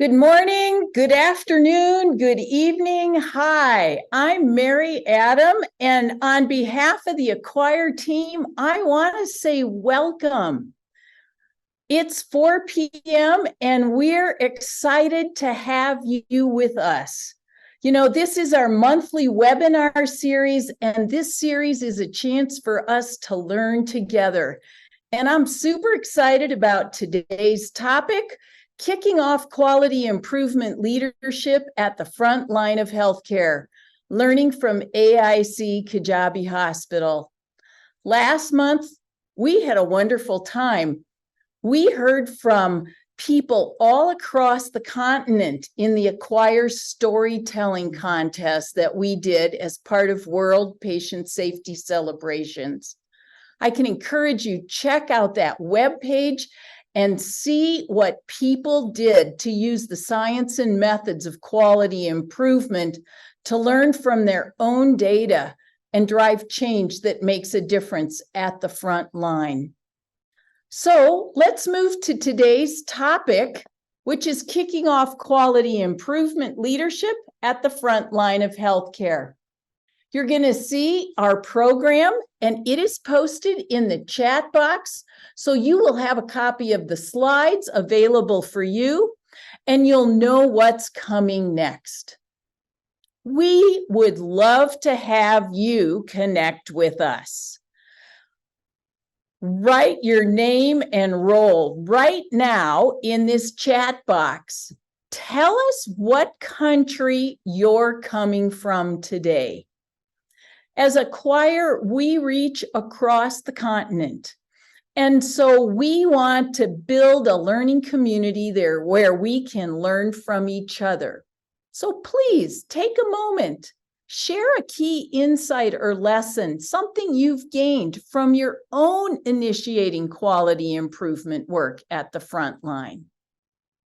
Good morning, good afternoon, good evening. Hi, I'm Mary Adam, and on behalf of the Acquire team, I want to say welcome. It's 4 p.m. and we're excited to have you with us. You know, this is our monthly webinar series, and this series is a chance for us to learn together. And I'm super excited about today's topic, kicking off quality improvement leadership at the front line of healthcare, learning from AIC Kijabe Hospital. Last month, we had a wonderful time. We heard from people all across the continent in the Acquire Storytelling Contest that we did as part of World Patient Safety Celebrations. I can encourage you, check out that webpage and see what people did to use the science and methods of quality improvement to learn from their own data and drive change that makes a difference at the front line. So let's move to today's topic, which is kicking off quality improvement leadership at the front line of healthcare. You're going to see our program, and it is posted in the chat box. So you will have a copy of the slides available for you, and you'll know what's coming next. We would love to have you connect with us. Write your name and role right now in this chat box. Tell us what country you're coming from today. As Acquire, we reach across the continent. And so we want to build a learning community there where we can learn from each other. So please take a moment, share a key insight or lesson, something you've gained from your own initiating quality improvement work at the front line.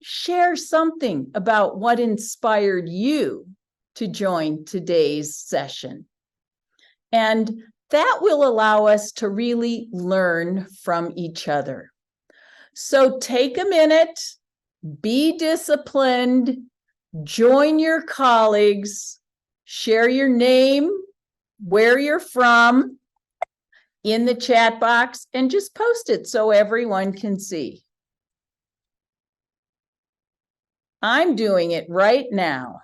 Share something about what inspired you to join today's session. And that will allow us to really learn from each other. So take a minute, be disciplined, join your colleagues, share your name, where you're from in the chat box, and just post it so everyone can see. I'm doing it right now.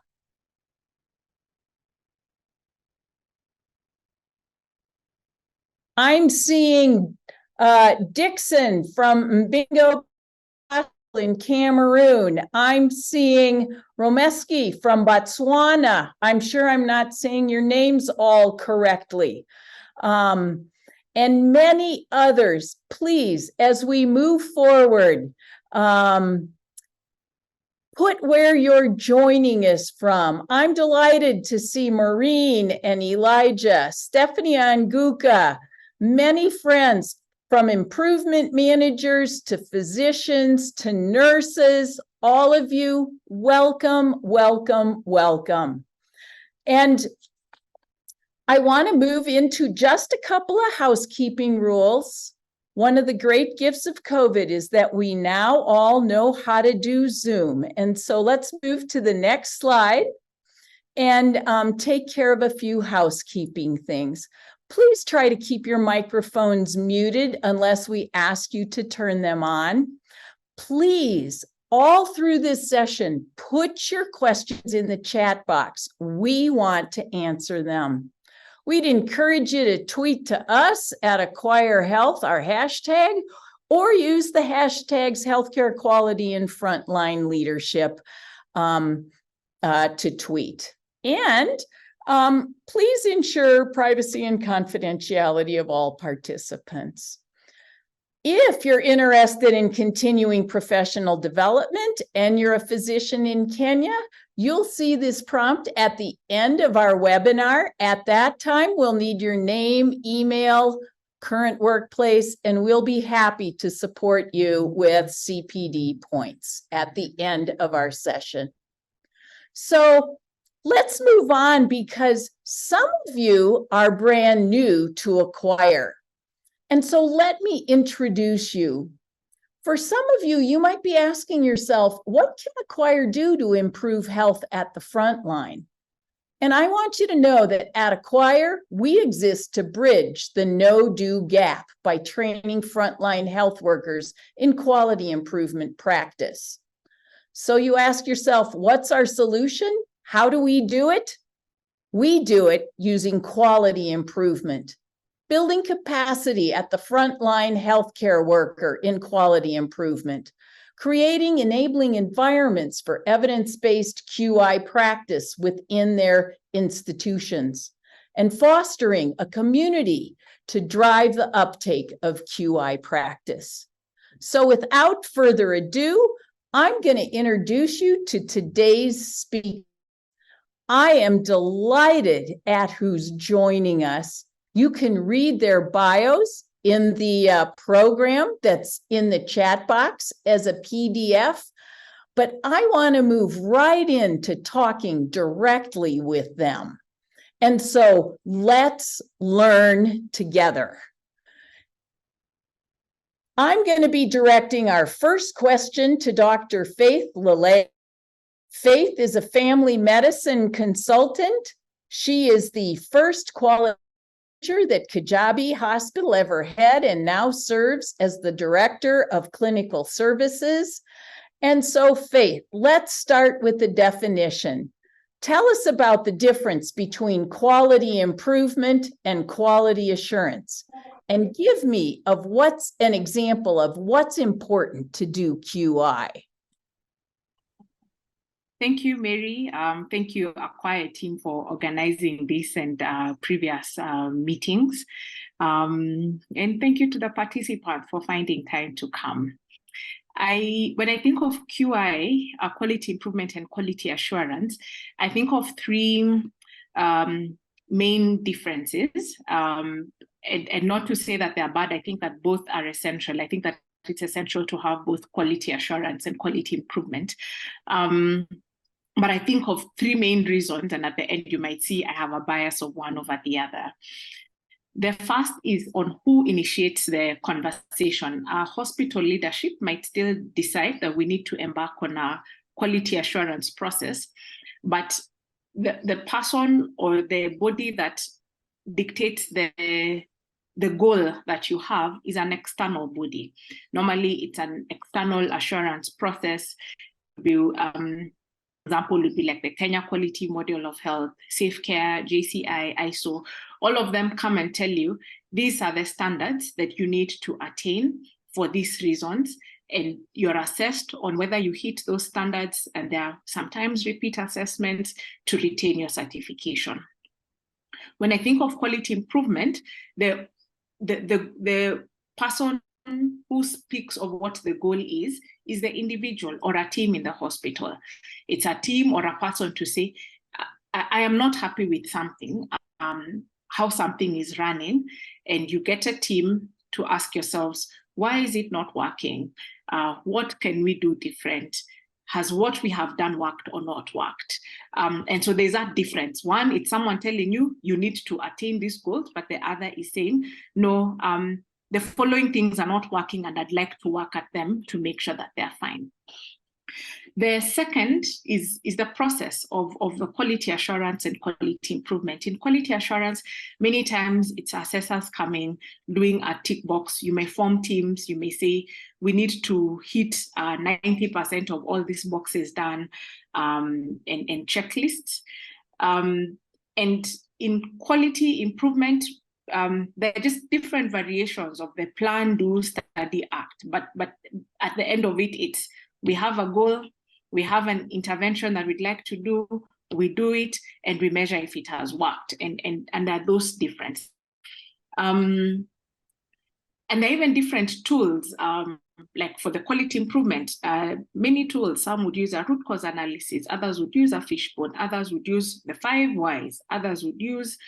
I'm seeing Dixon from Mbingo in Cameroon. I'm seeing Romeski from Botswana. I'm sure I'm not saying your names all correctly. And many others. Please, as we move forward, put where you're joining us from. I'm delighted to see Maureen and Elijah, Stephanie Anguka, many friends, from improvement managers to physicians to nurses, all of you, welcome, welcome, welcome. And I want to move into just a couple of housekeeping rules. One of the great gifts of COVID is that we now all know how to do Zoom. And so let's move to the next slide and take care of a few housekeeping things. Please try to keep your microphones muted unless we ask you to turn them on. Please, all through this session, put your questions in the chat box. We want to answer them. We'd encourage you to tweet to us at Acquire Health, our hashtag, or use the hashtags healthcare quality and frontline leadership to tweet. And please ensure privacy and confidentiality of all participants. If you're interested in continuing professional development and you're a physician in Kenya, you'll see this prompt at the end of our webinar. At that time, we'll need your name, email, current workplace, and we'll be happy to support you with CPD points at the end of our session. So let's move on because some of you are brand new to Acquire. And so let me introduce you. For some of you, you might be asking yourself, what can Acquire do to improve health at the front line? And I want you to know that at Acquire, we exist to bridge the no-do gap by training frontline health workers in quality improvement practice. So you ask yourself, what's our solution? How do we do it? We do it using quality improvement, building capacity at the frontline healthcare worker in quality improvement, creating enabling environments for evidence-based QI practice within their institutions, and fostering a community to drive the uptake of QI practice. So without further ado, I'm going to introduce you to today's speaker. I am delighted at who's joining us. You can read their bios in the program that's in the chat box as a PDF, but I want to move right into talking directly with them. And so let's learn together. I'm going to be directing our first question to Dr. Faith Lillay. Faith is a family medicine consultant. She is the first quality that Kijabe Hospital ever had and now serves as the Director of Clinical Services. And so, Faith, let's start with the definition. Tell us about the difference between quality improvement and quality assurance, and give me an example of what's important to do QI. Thank you, Mary. Thank you, Acquire team, for organizing this and previous meetings. And thank you to the participants for finding time to come. When I think of QI, quality improvement and quality assurance, I think of three main differences. And not to say that they're bad, I think that both are essential. I think that it's essential to have both quality assurance and quality improvement. But I think of three main reasons, and at the end you might see I have a bias of one over the other. The first is on who initiates the conversation. Our hospital leadership might still decide that we need to embark on a quality assurance process, but the person or the body that dictates the goal that you have is an external body. Normally, it's an external assurance process. Example would be like the Kenya Quality Model of Health, Safe Care, JCI, ISO. All of them come and tell you these are the standards that you need to attain for these reasons, and you're assessed on whether you hit those standards, and there are sometimes repeat assessments to retain your certification. When I think of quality improvement, the person who speaks of what the goal is the individual or a team in the hospital. It's a team or a person to say, I am not happy with something, how something is running, and you get a team to ask yourselves, why is it not working? What can we do different? Has what we have done worked or not worked? And so there's that difference. One, it's someone telling you, you need to attain these goals, but the other is saying, no, the following things are not working and I'd like to work at them to make sure that they're fine. The second is the process of the quality assurance and quality improvement. In quality assurance, many times it's assessors coming, doing a tick box. You may form teams, you may say, we need to hit 90% of all these boxes done, and checklists. And in quality improvement, there are just different variations of the plan, do, study, act. But at the end of it, it's we have a goal, we have an intervention that we'd like to do, we do it, and we measure if it has worked. And there are those differences. And there are even different tools, like for the quality improvement, many tools. Some would use a root cause analysis, others would use a fishbone, others would use the 5 whys, others would use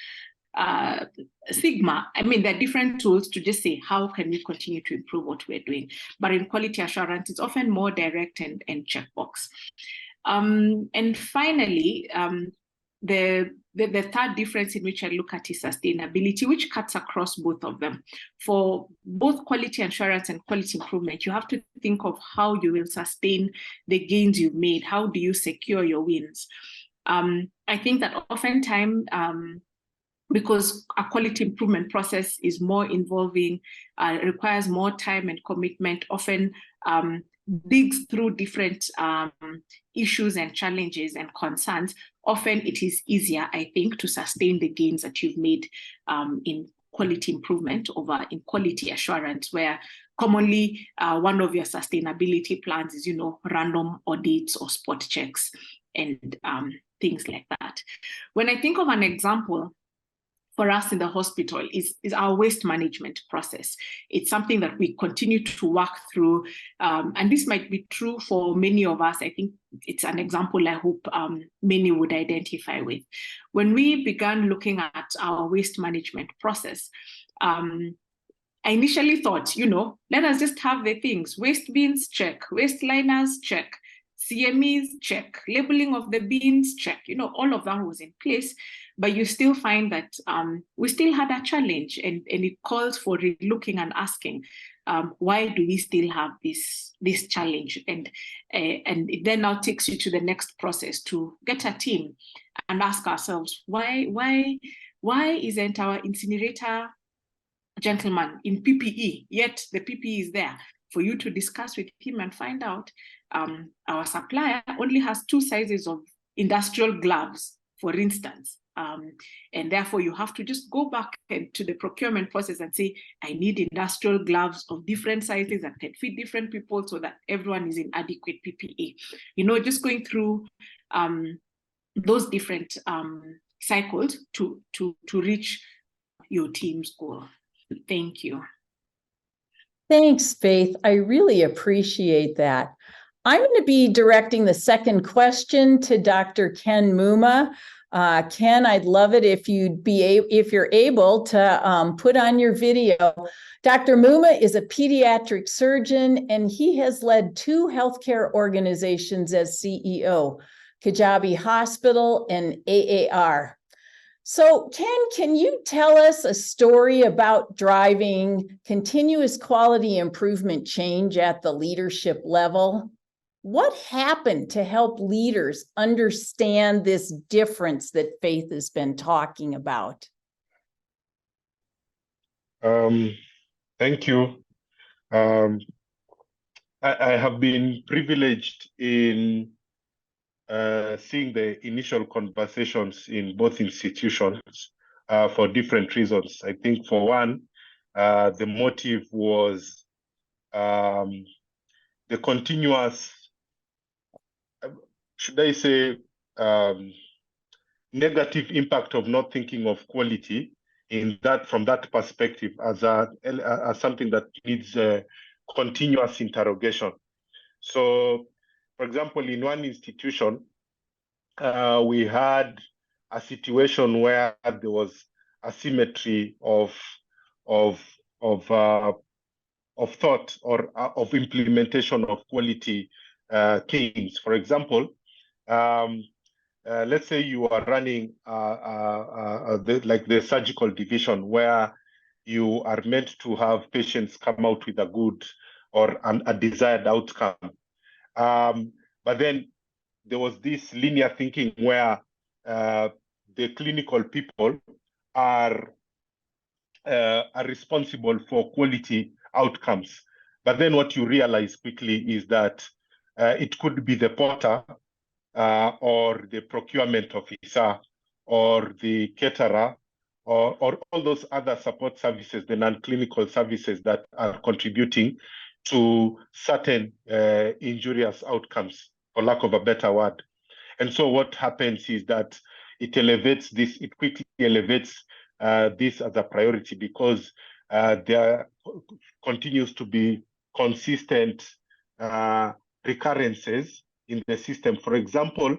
Sigma. I mean, there are different tools to just say, how can we continue to improve what we're doing? But in quality assurance, it's often more direct and checkbox. And finally, the third difference in which I look at is sustainability, which cuts across both of them. For both quality assurance and quality improvement, you have to think of how you will sustain the gains you've made. How do you secure your wins? I think that oftentimes, because a quality improvement process is more involving, requires more time and commitment, often digs through different issues and challenges and concerns. Often it is easier, I think, to sustain the gains that you've made in quality improvement over in quality assurance, where commonly one of your sustainability plans is, random audits or spot checks and things like that. When I think of an example for us in the hospital is our waste management process. It's something that we continue to work through, and this might be true for many of us. I think it's an example I hope many would identify with. When we began looking at our waste management process, I initially thought, let us just have the things: waste bins, check; waste liners, check; CMEs, check; labeling of the bins, check. All of that was in place. But you still find that we still had a challenge, and it calls for relooking and asking, why do we still have this challenge? And it then now takes you to the next process to get a team and ask ourselves, why isn't our incinerator gentleman in PPE, yet the PPE is there for you to discuss with him and find out our supplier only has 2 sizes of industrial gloves, for instance. And therefore you have to just go back to the procurement process and say, I need industrial gloves of different sizes that can fit different people so that everyone is in adequate PPE. Just going through those different cycles to reach your team's goal. Thank you. Thanks, Faith. I really appreciate that. I'm going to be directing the second question to Dr. Ken Muma. Ken, I'd love it if you're able to put on your video. Dr. Muma is a pediatric surgeon, and he has led 2 healthcare organizations as CEO, Kijabe Hospital and AAR. So, Ken, can you tell us a story about driving continuous quality improvement change at the leadership level? What happened to help leaders understand this difference that Faith has been talking about? Thank you. I have been privileged in seeing the initial conversations in both institutions for different reasons. I think for one, the motive was the continuous, should I say, negative impact of not thinking of quality from that perspective as something that needs continuous interrogation. So, for example, in one institution, we had a situation where there was asymmetry of thought or of implementation of quality teams. For example, let's say you are running the surgical division, where you are meant to have patients come out with a good or a desired outcome. But then there was this linear thinking where the clinical people are responsible for quality outcomes. But then what you realize quickly is that it could be the porter or the procurement officer or the caterer or all those other support services, the non-clinical services that are contributing to certain injurious outcomes, for lack of a better word. And so what happens is that it quickly elevates this as a priority, because there continues to be consistent recurrences in the system. For example,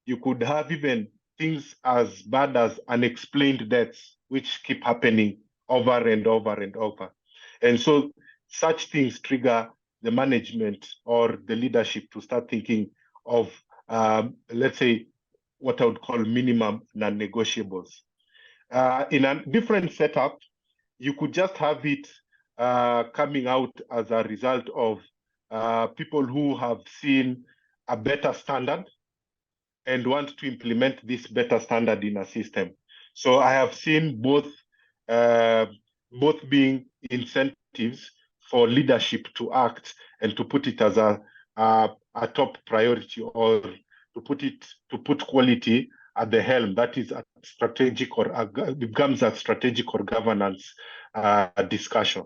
you could have even things as bad as unexplained deaths, which keep happening over and over and over. And so such things trigger the management or the leadership to start thinking of, let's say, what I would call minimum non-negotiables. In a different setup, you could just have it coming out as a result of people who have seen a better standard and want to implement this better standard in a system. So I have seen both being incentives for leadership to act and to put it as a top priority, or to put quality at the helm. That is a strategic or becomes a strategic or governance discussion.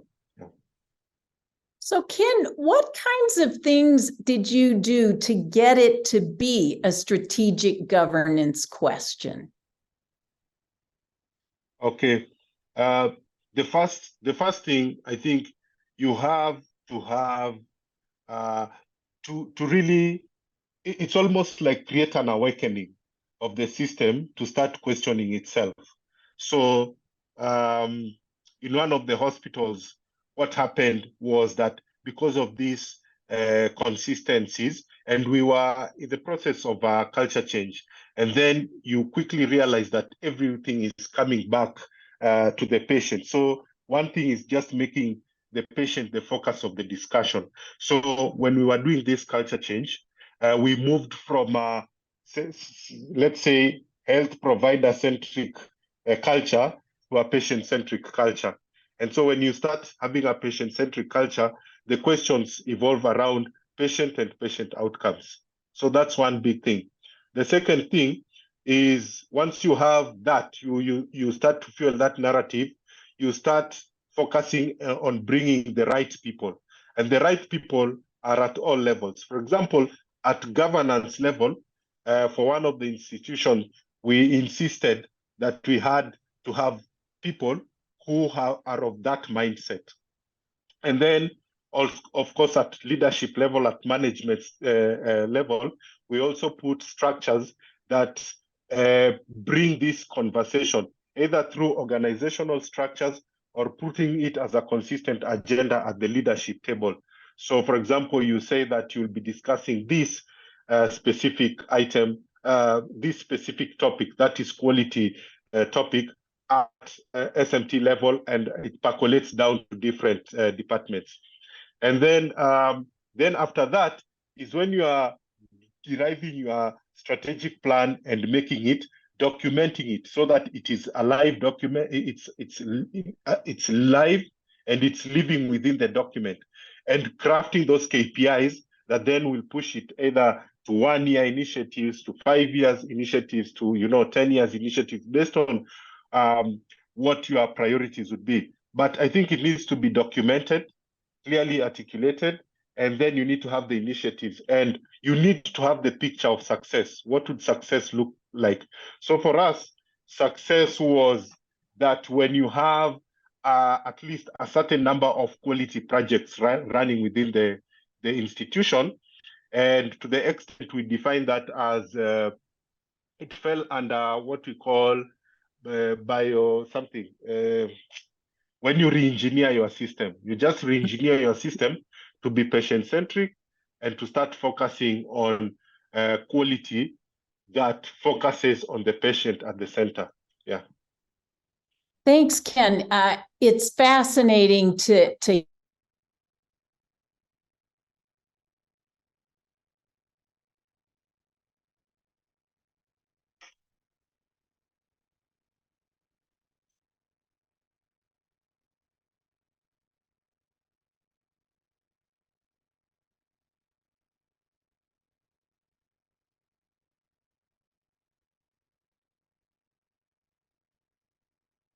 So Ken, what kinds of things did you do to get it to be a strategic governance question? Okay. The first thing, I think you have to have to really, it's almost like create an awakening of the system to start questioning itself. So in one of the hospitals, what happened was that because of these consistencies, and we were in the process of culture change, and then you quickly realize that everything is coming back to the patient. So one thing is just making the patient the focus of the discussion. So when we were doing this culture change, we moved from, let's say, health provider-centric culture to a patient-centric culture. And so when you start having a patient-centric culture, the questions evolve around patient and patient outcomes. So that's one big thing. The second thing is, once you have that, you start to fuel that narrative, you start focusing on bringing the right people. And the right people are at all levels. For example, at governance level, for one of the institutions, we insisted that we had to have people who are of that mindset. And then, of course, at leadership level, at management level, we also put structures that bring this conversation, either through organizational structures or putting it as a consistent agenda at the leadership table. So, for example, you say that you'll be discussing this specific item, this specific topic, that is quality topic, at SMT level, and it percolates down to different departments. And then after that is when you are deriving your strategic plan and making it, documenting it so that it is a live document. It's live and it's living within the document, and crafting those KPIs that then will push it either to 1 year initiatives, to 5 years initiatives, to 10 years initiatives, based on what your priorities would be. But I think it needs to be documented, clearly articulated, and then you need to have the initiatives, and you need to have the picture of success. What would success look like? So for us, success was that when you have at least a certain number of quality projects running within the institution, and to the extent we define that as it fell under what we call bio something. When you re-engineer your system, you just re-engineer your system to be patient-centric and to start focusing on quality that focuses on the patient at the center. Yeah. Thanks, Ken. It's fascinating to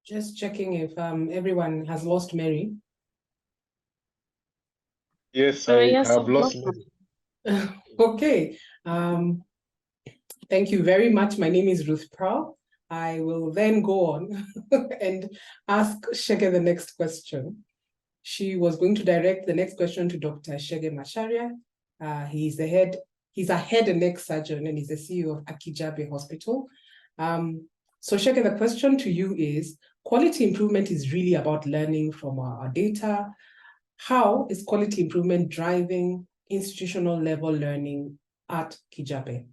Just checking if everyone has lost Mary. Yes, I have lost. Okay. Thank you very much. My name is Ruth Prowl. I will then go on and ask Shege the next question. She was going to direct the next question to Dr. Shege Macharia. He's a head and neck surgeon, and he's the CEO of Kijabe Hospital. So Shege, the question to you is, quality improvement is really about learning from our data. How is quality improvement driving institutional level learning at Kijabe?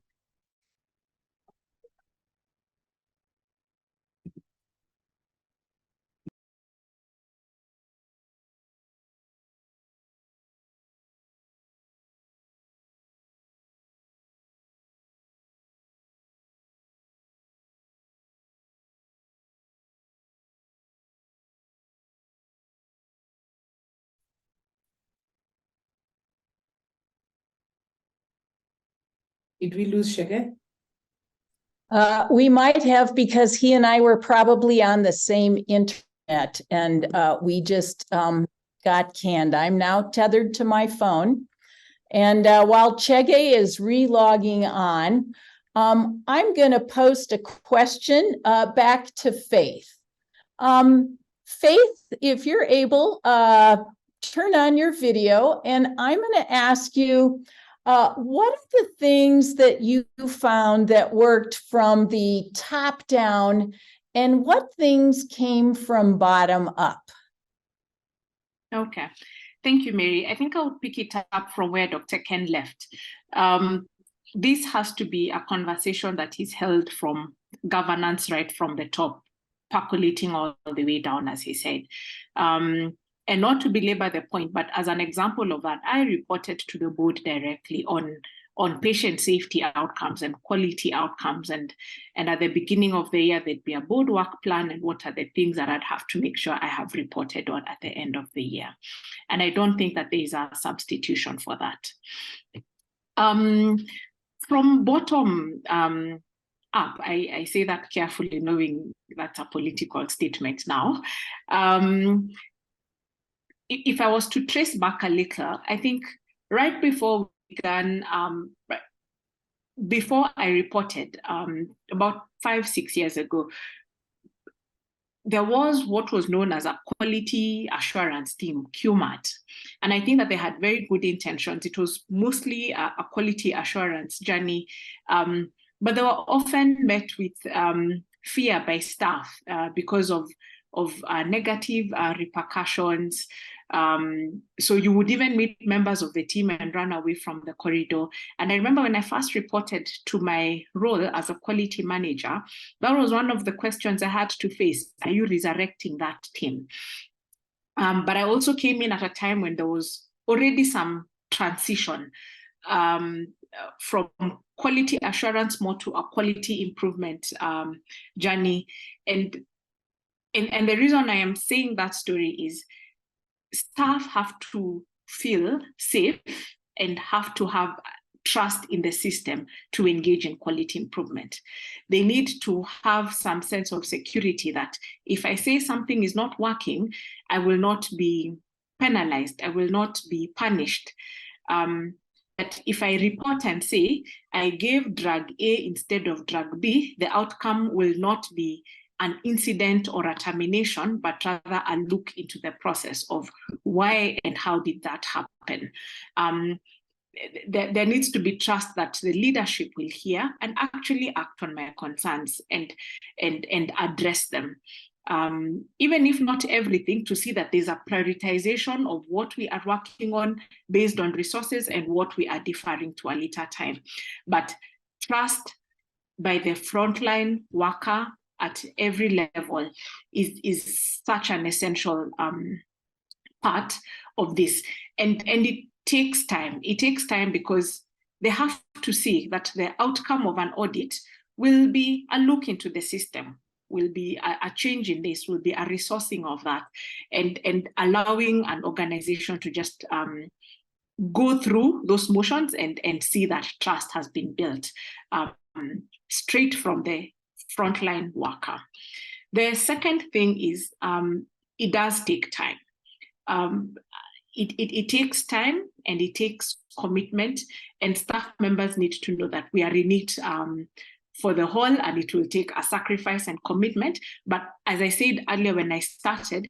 Did we lose Shege? We might have, because he and I were probably on the same internet, and we just got canned. I'm now tethered to my phone. And while Chege is re-logging on, I'm going to post a question back to Faith. Faith, if you're able, turn on your video, and I'm going to ask you, what are the things that you found that worked from the top down, and what things came from bottom up? Okay. Thank you, Mary. I think I'll pick it up from where Dr. Ken left. This has to be a conversation that is held from governance right from the top, percolating all the way down, as he said. And not to belabor the point, but as an example of that, I reported to the board directly on patient safety outcomes and quality outcomes. And at the beginning of the year, there'd be a board work plan and what are the things that I'd have to make sure I have reported on at the end of the year. And I don't think that there is a substitution for that. From bottom up, I say that carefully, knowing that's a political statement now. If I was to trace back a little, I think right before we began, before I reported, about 5-6 years ago, there was what was known as a quality assurance team, QMAT. And I think that they had very good intentions. It was mostly a quality assurance journey, but they were often met with fear by staff because of negative repercussions. So you would even meet members of the team and run away from the corridor. And I remember when I first reported to my role as a quality manager, that was one of the questions I had to face. Are you resurrecting that team? But I also came in at a time when there was already some transition from quality assurance more to a quality improvement journey. And the reason I am saying that story is staff have to feel safe and have to have trust in the system to engage in quality improvement. They need to have some sense of security that if I say something is not working, I will not be penalized, I will not be punished. But if I report and say I gave drug A instead of drug B, the outcome will not be an incident or a termination, but rather a look into the process of why and how did that happen. There needs to be trust that the leadership will hear and actually act on my concerns and address them. Even if not everything, to see that there's a prioritization of what we are working on based on resources and what we are deferring to a later time. But trust by the frontline worker at every level is such an essential part of this. And it takes time. It takes time because they have to see that the outcome of an audit will be a look into the system, will be a change in this, will be a resourcing of that, and allowing an organization to just go through those motions and see that trust has been built straight from the frontline worker. The second thing is it does take time. It takes time and it takes commitment, and staff members need to know that we are in it for the whole, and it will take a sacrifice and commitment. But as I said earlier when I started,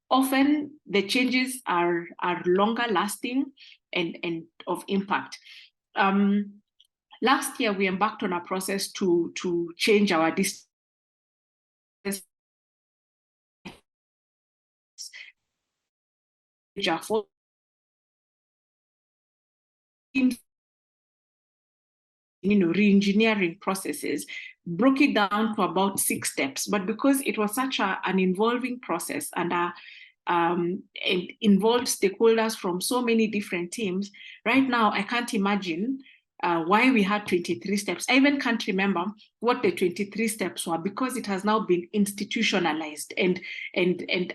often the changes are longer lasting and of impact. Last year, we embarked on a process to change our distance. Re-engineering processes, broke it down to about 6 steps. But because it was such an involving process and it involved stakeholders from so many different teams, right now I can't imagine why we had 23 steps. I even can't remember what the 23 steps were, because it has now been institutionalized, and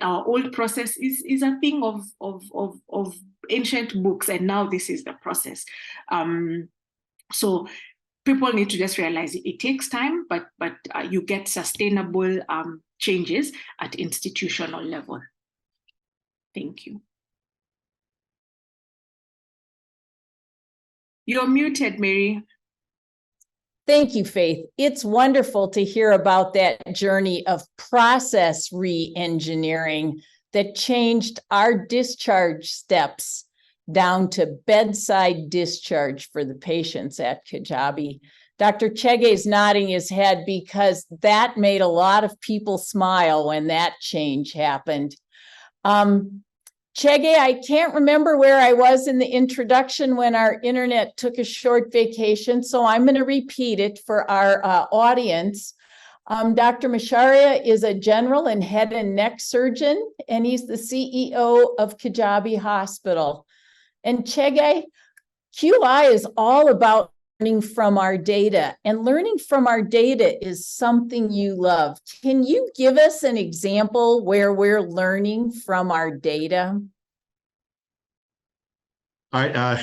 our old process is a thing of ancient books, and now this is the process. So people need to just realize it takes time, but you get sustainable changes at institutional level. Thank you. You're muted, Mary. Thank you, Faith. It's wonderful to hear about that journey of process re-engineering that changed our discharge steps down to bedside discharge for the patients at Kijabe. Dr. Chege is nodding his head because that made a lot of people smile when that change happened. Chege, I can't remember where I was in the introduction when our internet took a short vacation, so I'm going to repeat it for our audience. Dr. Macharia is a general and head and neck surgeon, and he's the CEO of Kijabe Hospital. And Chege, QI is all about learning from our data, and learning from our data is something you love. Can you give us an example where we're learning from our data? All right,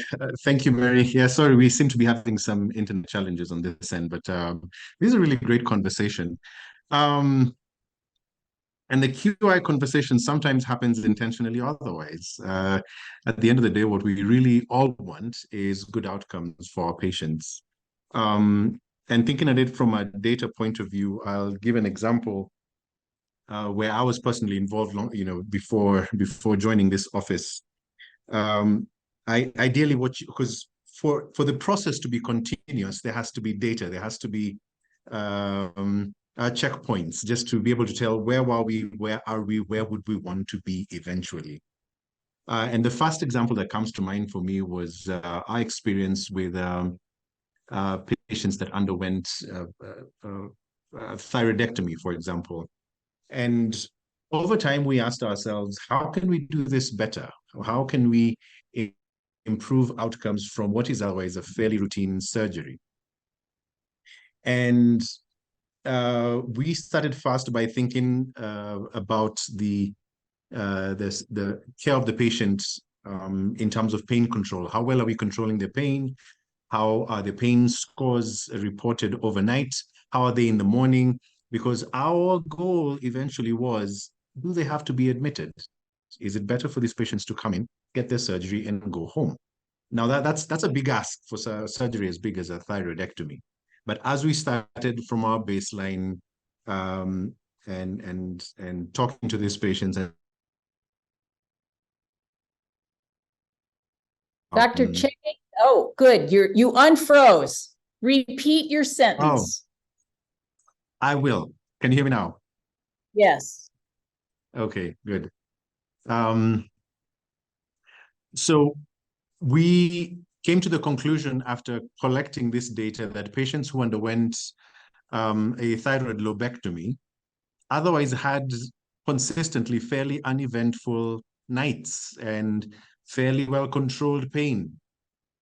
thank you, Mary. Yeah, sorry, we seem to be having some internet challenges on this end, but this is a really great conversation. And the QI conversation sometimes happens intentionally or otherwise. At the end of the day, what we really all want is good outcomes for our patients. And thinking at it from a data point of view, I'll give an example where I was personally involved, before joining this office. Ideally, because for the process to be continuous, there has to be data, there has to be checkpoints, just to be able to tell where were we, where are we, where would we want to be eventually. And the first example that comes to mind for me was our experience with patients that underwent thyroidectomy, for example. And over time, we asked ourselves, how can we do this better? How can we improve outcomes from what is otherwise a fairly routine surgery? And we started first by thinking about the care of the patient in terms of pain control. How well are we controlling the pain? How are the pain scores reported overnight? How are they in the morning? Because our goal eventually was, do they have to be admitted? Is it better for these patients to come in, get their surgery, and go home? Now, that's a big ask for surgery as big as a thyroidectomy. But as we started from our baseline and talking to these patients, and Dr. Chege, oh, good. You unfroze. Repeat your sentence. I will. Can you hear me now? Yes. Okay, good. So we came to the conclusion after collecting this data that patients who underwent a thyroid lobectomy otherwise had consistently fairly uneventful nights and fairly well-controlled pain.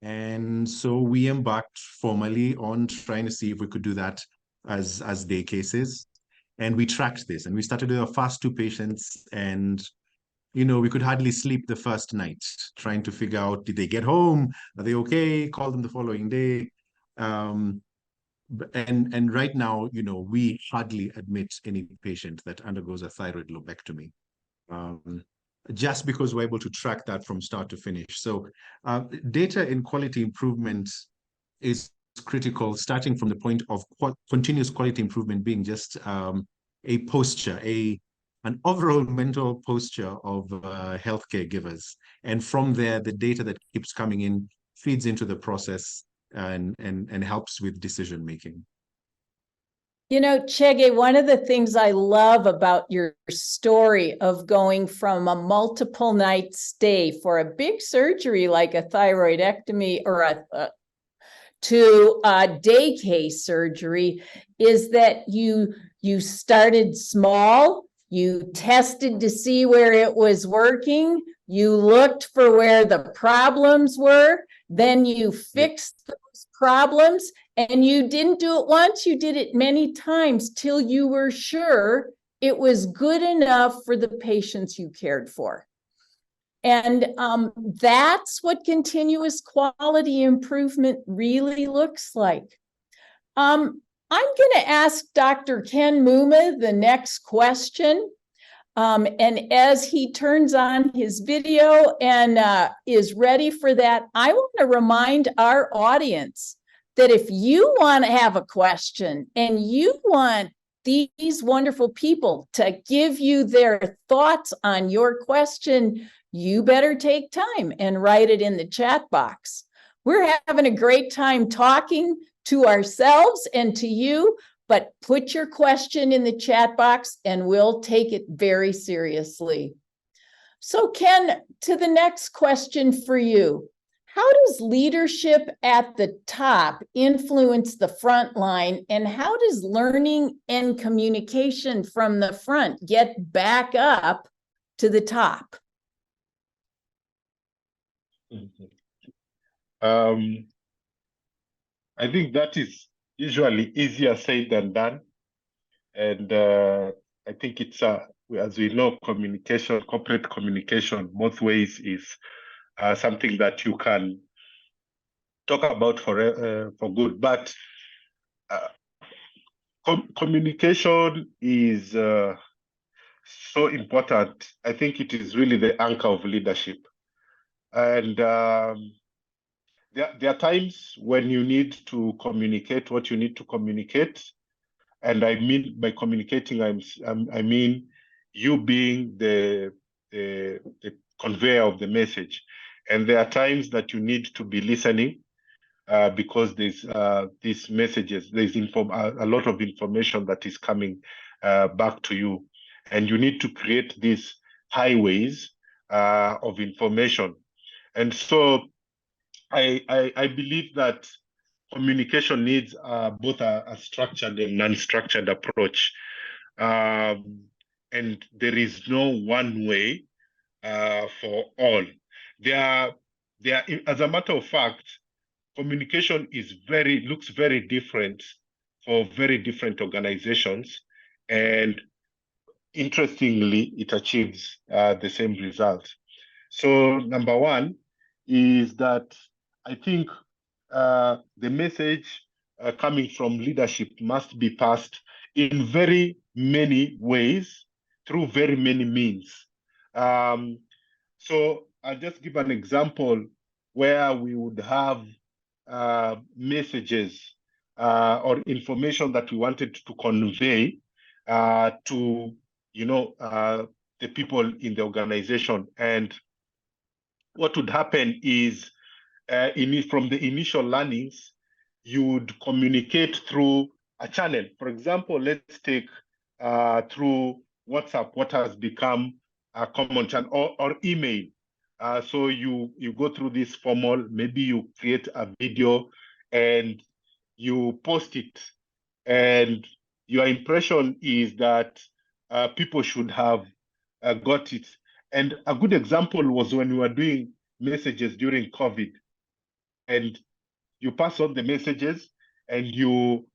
And so we embarked formally on trying to see if we could do that as day cases. And we tracked this, and we started with our first 2 patients, and we could hardly sleep the first night, trying to figure out, did they get home? Are they okay? Call them the following day. And right now, we hardly admit any patient that undergoes a thyroid lobectomy, just because we're able to track that from start to finish. So data in quality improvement is critical, starting from the point of continuous quality improvement being just a posture, an overall mental posture of healthcare givers. And from there, the data that keeps coming in feeds into the process and helps with decision making. Chege, one of the things I love about your story of going from a multiple night stay for a big surgery like a thyroidectomy or to a day case surgery is that you started small. You tested to see where it was working. You looked for where the problems were. Then you fixed those problems. And you didn't do it once, you did it many times till you were sure it was good enough for the patients you cared for. And that's what continuous quality improvement really looks like. I'm going to ask Dr. Ken Muma the next question. And as he turns on his video and is ready for that, I want to remind our audience that if you want to have a question and you want these wonderful people to give you their thoughts on your question, you better take time and write it in the chat box. We're having a great time talking to ourselves and to you, but put your question in the chat box and we'll take it very seriously. So Ken, to the next question for you. How does leadership at the top influence the front line, and how does learning and communication from the front get back up to the top? I think that is usually easier said than done. And I think it's, as we know, communication, corporate communication, both ways is something that you can talk about for good. But communication is so important. I think it is really the anchor of leadership. And there are times when you need to communicate what you need to communicate. And I mean, by communicating, I mean you being the conveyor of the message. And there are times that you need to be listening because there's these messages, there's a lot of information that is coming back to you. And you need to create these highways of information. And so I believe that communication needs both a structured and non-structured approach. And there is no one way for all. As a matter of fact, communication looks very different for very different organizations. And interestingly, it achieves the same result. So number one is that I think the message coming from leadership must be passed in very many ways through very many means. So I'll just give an example where we would have messages or information that we wanted to convey to, the people in the organization. And what would happen is from the initial learnings, you would communicate through a channel. For example, let's take through WhatsApp, what has become a common channel, or email. So you go through this formal, maybe you create a video and you post it. And your impression is that people should have got it. And a good example was when we were doing messages during COVID. And you pass on the messages and you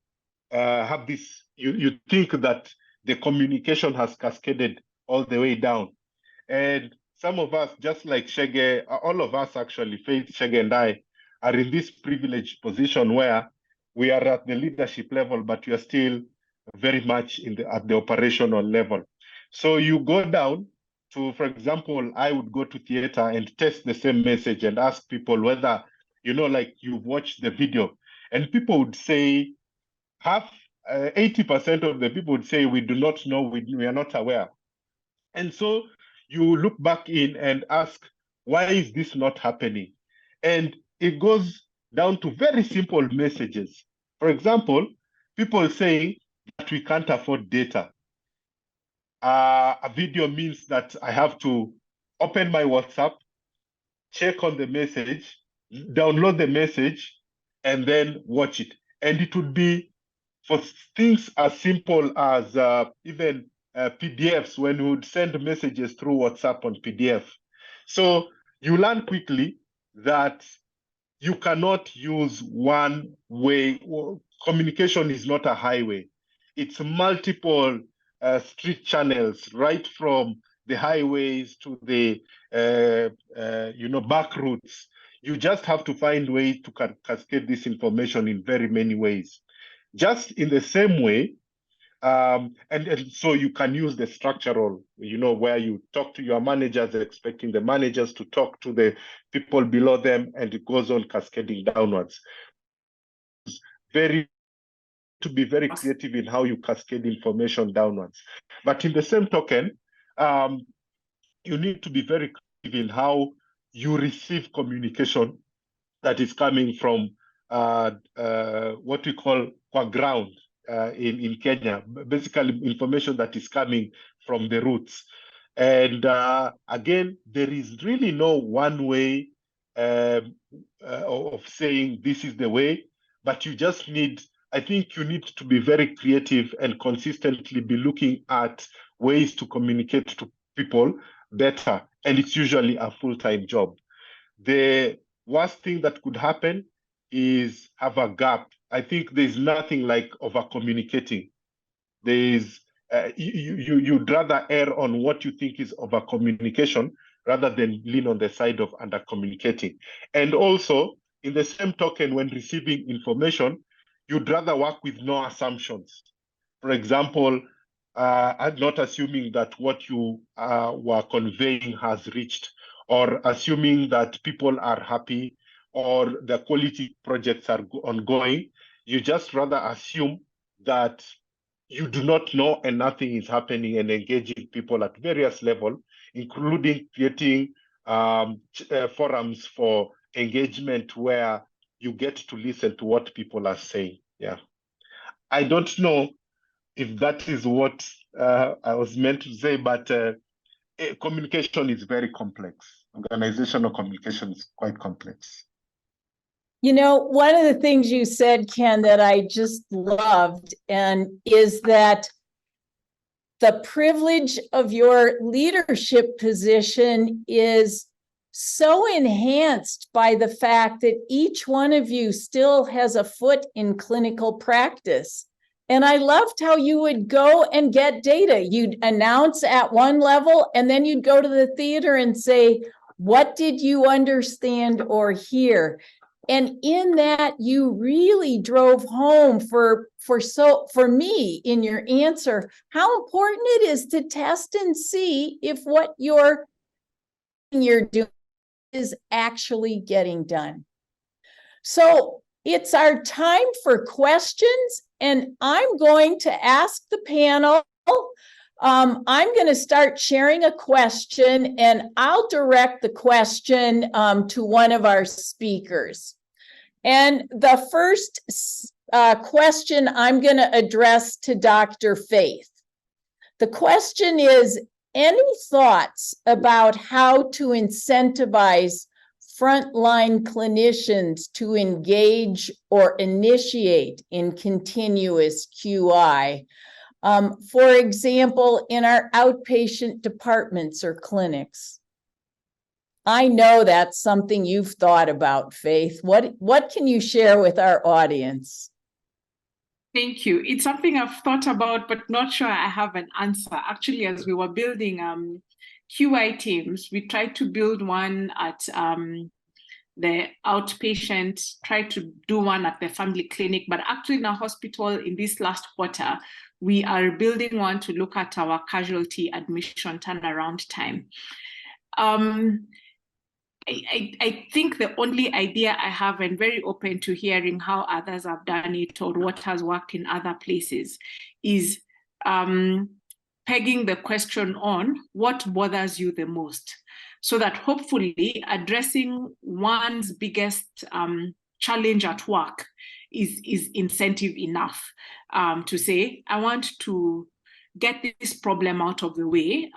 have this, you think that the communication has cascaded all the way down. And some of us, just like Shege, all of us actually, Faith, Shege and I, are in this privileged position where we are at the leadership level, but we are still very much at the operational level. So you go down to, for example, I would go to theater and test the same message and ask people whether, like you've watched the video, and people would say 80% of the people would say, we do not know, we are not aware. And so you look back in and ask, why is this not happening? And it goes down to very simple messages. For example, people saying that we can't afford data. A video means that I have to open my WhatsApp, check on the message, download the message, and then watch it. And it would be for things as simple as even PDFs, when we would send messages through WhatsApp on PDF. So you learn quickly that you cannot use one way. Communication is not a highway. It's multiple street channels, right from the highways to the back routes. You just have to find ways to cascade this information in very many ways. Just in the same way, and so you can use the structural, where you talk to your managers, expecting the managers to talk to the people below them, and it goes on cascading downwards. To be very creative in how you cascade information downwards. But in the same token, you need to be very creative in how you receive communication that is coming from what we call ground in Kenya, basically information that is coming from the roots. And again, there is really no one way of saying this is the way, but you just need, I think you need to be very creative and consistently be looking at ways to communicate to people better. And it's usually a full-time job. The worst thing that could happen is have a gap. I think there's nothing like over-communicating. There's you'd rather err on what you think is over-communication rather than lean on the side of under-communicating. And also, in the same token, when receiving information, you'd rather work with no assumptions. For example, I'm not assuming that what you were conveying has reached, or assuming that people are happy or the quality projects are ongoing. You just rather assume that you do not know and nothing is happening, and engaging people at various levels, including creating forums for engagement where you get to listen to what people are saying. Yeah. I don't know if that is what I was meant to say, but communication is very complex. Organizational communication is quite complex. One of the things you said, Ken, that I just loved, and is that the privilege of your leadership position is so enhanced by the fact that each one of you still has a foot in clinical practice. And I loved how you would go and get data. You'd announce at one level, and then you'd go to the theater and say, what did you understand or hear? And in that, you really drove home for me in your answer, how important it is to test and see if what you're doing is actually getting done. So it's our time for questions, and I'm going to ask the panel. I'm going to start sharing a question, and I'll direct the question to one of our speakers. And the first question I'm going to address to Dr. Faith. The question is, any thoughts about how to incentivize frontline clinicians to engage or initiate in continuous QI? For example, in our outpatient departments or clinics. I know that's something you've thought about, Faith. What can you share with our audience? Thank you. It's something I've thought about, but not sure I have an answer. Actually, as we were building QI teams, we tried to build one at the outpatient, tried to do one at the family clinic, but actually in our hospital in this last quarter, we are building one to look at our casualty admission turnaround time. I think the only idea I have, and very open to hearing how others have done it or what has worked in other places, is pegging the question on what bothers you the most, so that hopefully addressing one's biggest challenge at work is incentive enough to say, I want to get this problem out of the way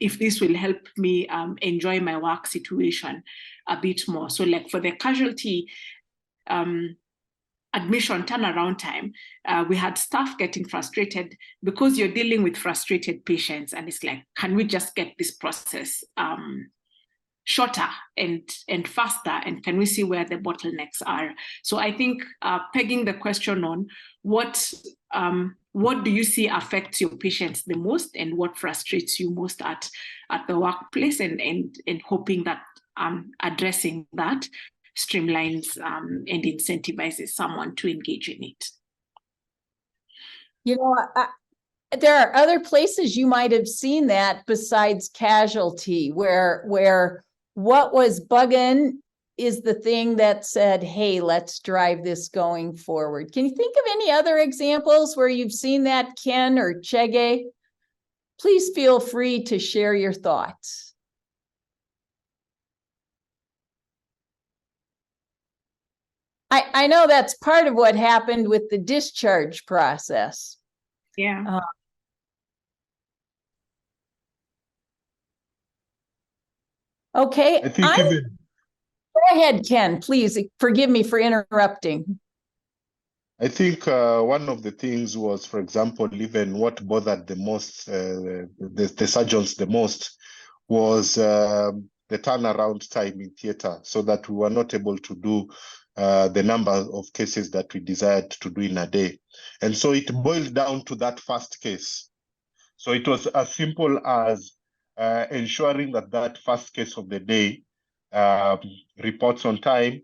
if this will help me enjoy my work situation a bit more. So like for the casualty admission turnaround time, we had staff getting frustrated because you're dealing with frustrated patients, and it's like, can we just get this process shorter and faster, and can we see where the bottlenecks are? So I think pegging the question on what do you see affects your patients the most, and what frustrates you most at the workplace, and hoping that addressing that streamlines and incentivizes someone to engage in it. You know, there are other places you might have seen that besides casualty, where what was bugging is the thing that said, hey, let's drive this going forward. Can you think of any other examples where you've seen that, Ken or Chege? Please feel free to share your thoughts. I know that's part of what happened with the discharge process. Yeah. Okay. I think even Go ahead, Ken. Please forgive me for interrupting. I think one of the things was, for example, even what bothered the most, the surgeons the most, was the turnaround time in theater, so that we were not able to do the number of cases that we desired to do in a day. And so it boiled down to that first case. So it was as simple as ensuring that that first case of the day reports on time,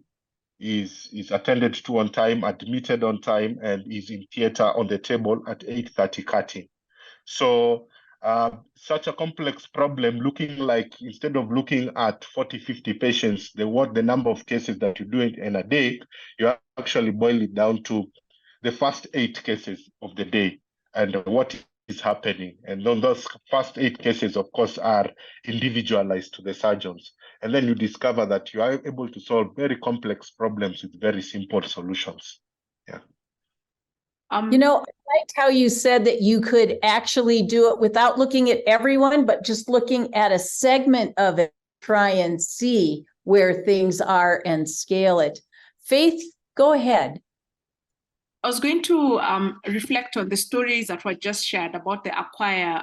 is attended to on time, admitted on time, and is in theater on the table at 8:30 cutting. So such a complex problem, looking like instead of looking at 40, 50 patients, the number of cases that you do in a day, you actually boil it down to the first 8 cases of the day and what is happening. And then those first 8 cases, of course, are individualized to the surgeons. And then you discover that you are able to solve very complex problems with very simple solutions. Yeah. You know, I liked how you said that you could actually do it without looking at everyone, but just looking at a segment of it, try and see where things are and scale it. Faith, go ahead. I was going to reflect on the stories that were just shared about the acquire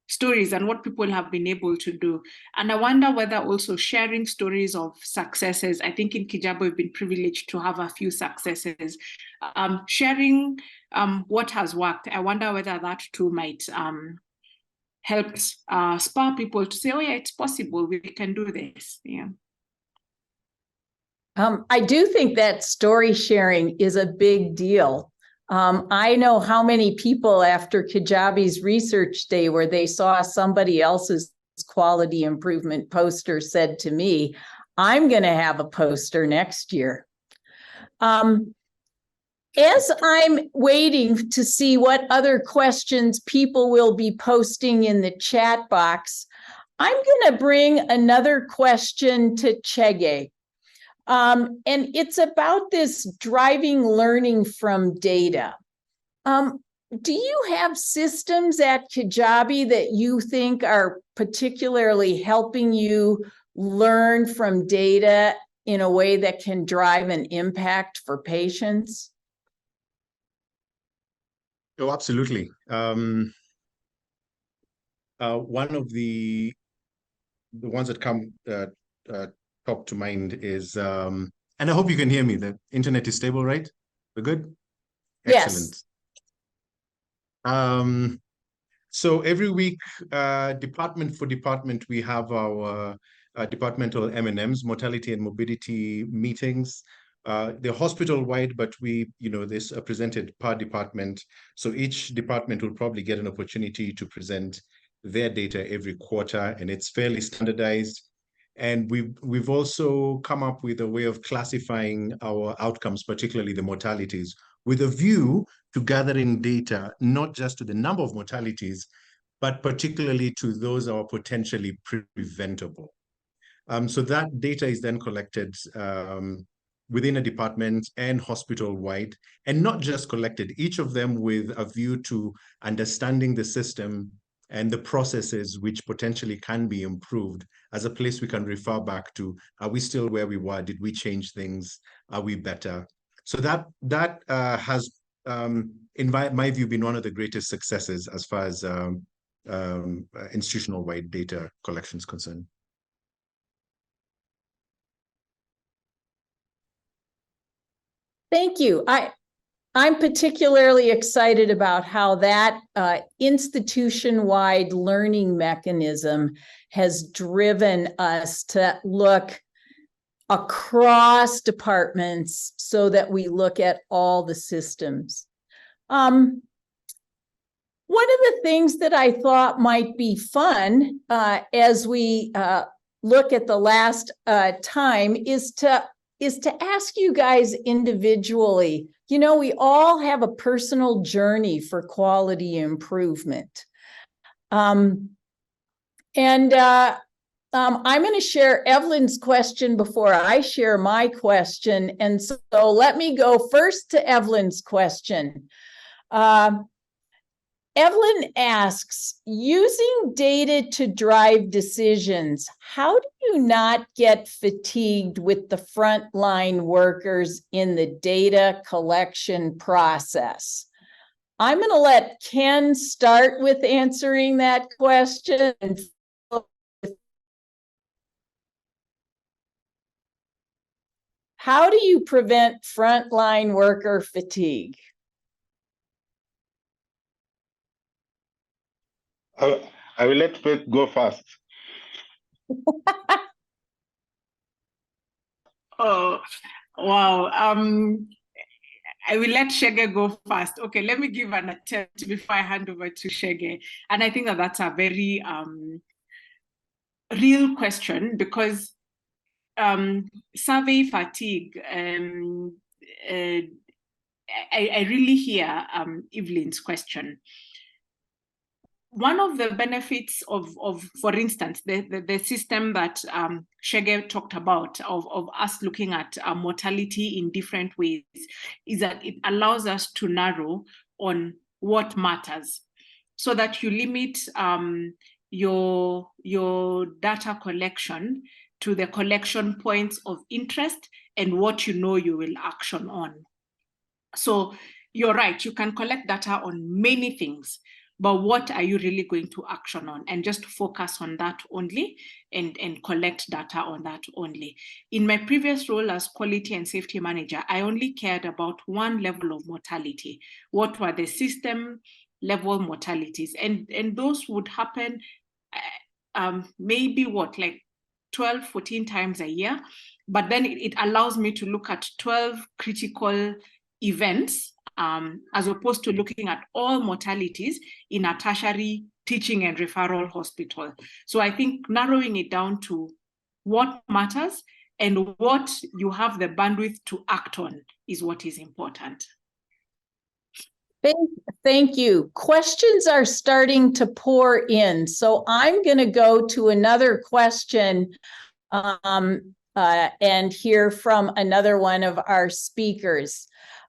stories and what people have been able to do. And I wonder whether also sharing stories of successes, I think in Kijabe we've been privileged to have a few successes. Sharing what has worked, I wonder whether that too might help spur people to say, oh yeah, it's possible, we can do this. Yeah. I do think that story sharing is a big deal. I know how many people after Kijabe's research day where they saw somebody else's quality improvement poster said to me, I'm going to have a poster next year. As I'm waiting to see what other questions people will be posting in the chat box, I'm going to bring another question to Chege. And it's about this driving learning from data. Do you have systems at Kijabe that you think are particularly helping you learn from data in a way that can drive an impact for patients? Oh, absolutely. One of the ones that come top to mind is, and I hope you can hear me. The internet is stable, right? We're good? Excellent. Yes. So every week, department for department, we have our departmental M&Ms, mortality and morbidity meetings. They're hospital-wide, but this are presented per department. So each department will probably get an opportunity to present their data every quarter, and it's fairly standardized. And we've also come up with a way of classifying our outcomes, particularly the mortalities, with a view to gathering data, not just to the number of mortalities, but particularly to those that are potentially preventable. So that data is then collected within a department and hospital-wide, and not just collected, each of them with a view to understanding the system and the processes which potentially can be improved as a place we can refer back to. Are we still where we were? Did we change things? Are we better? So that has, in my view, been one of the greatest successes as far as institutional-wide data collection is concerned. Thank you. I'm particularly excited about how that institution-wide learning mechanism has driven us to look across departments so that we look at all the systems. One of the things that I thought might be fun as we look at the last time is to ask you guys individually. You know, we all have a personal journey for quality improvement. I'm going to share Evelyn's question before I share my question. And so let me go first to Evelyn's question. Evelyn asks, using data to drive decisions, how do you not get fatigued with the frontline workers in the data collection process? I'm going to let Ken start with answering that question. How do you prevent frontline worker fatigue? I will let Faith go first. Oh, wow. I will let Shege go first. Okay, let me give an attempt before I hand over to Shege. And I think that that's a very real question, because survey fatigue, I really hear Evelyn's question. One of the benefits of for instance, the system that Shege talked about of us looking at mortality in different ways is that it allows us to narrow on what matters, so that you limit your data collection to the collection points of interest and what you know you will action on. So you're right, you can collect data on many things, but what are you really going to action on? And just focus on that only and collect data on that only. In my previous role as quality and safety manager, I only cared about one level of mortality. What were the system level mortalities? And those would happen maybe like 12, 14 times a year. But then it allows me to look at 12 critical events as opposed to looking at all mortalities in a tertiary teaching and referral hospital. So I think narrowing it down to what matters and what you have the bandwidth to act on is what is important. Thank you. Questions are starting to pour in. So I'm going to go to another question and hear from another one of our speakers.